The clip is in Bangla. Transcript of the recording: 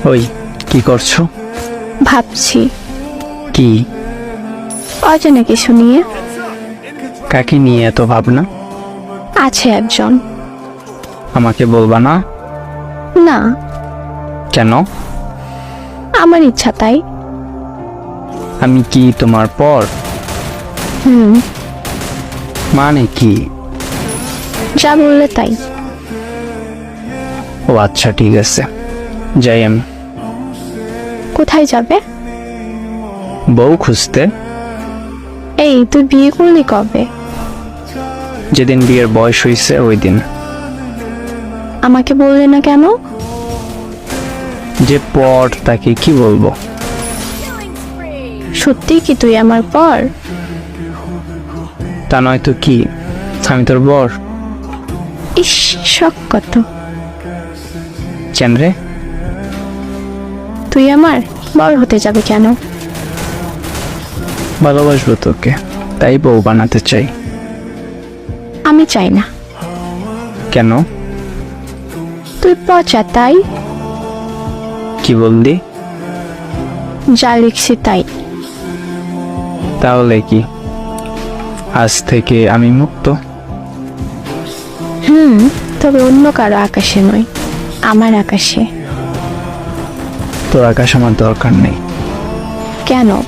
ওই কি করছো? ভাবছি কি? অজানা কিছু নিয়ে। কাকে নিয়ে এত ভাবনা? আছে একজন। আমাকে বলবা না? না, কেন? আমার ইচ্ছা তাই। আমি কি তোমার পর? হুম, মানে কি? যা বললে তাই। ও আচ্ছা, ঠিক আছে, যাই আমি। কোথায় যাবে? বউ খুঁজতে। এই, তুই বিয়ে করলি কবে? যেদিন বিয়ের বয়স হয়েছে ওই দিন। আমাকে বললি না কেন? যে পর তাকে কি বলবো? সত্যি কি তুই আমার পর? তা নয় তো কি, আমি তোর বর। ইস, শখ কত। কেন রে? তুই আমার বর হতে যাবে কেন? ভালোবাসবো তোকে, তাই বউ বানাতে চাই। আমি চাই না। কেন? তুই পচা তাই। কি বললি? যা লিখছি তাই। তাহলে কি আজ থেকে আমি মুক্ত? তবে অন্য কারো আকাশে নয়, আমার আকাশে। তোর আকাশ আমার দরকার নেই। কেন?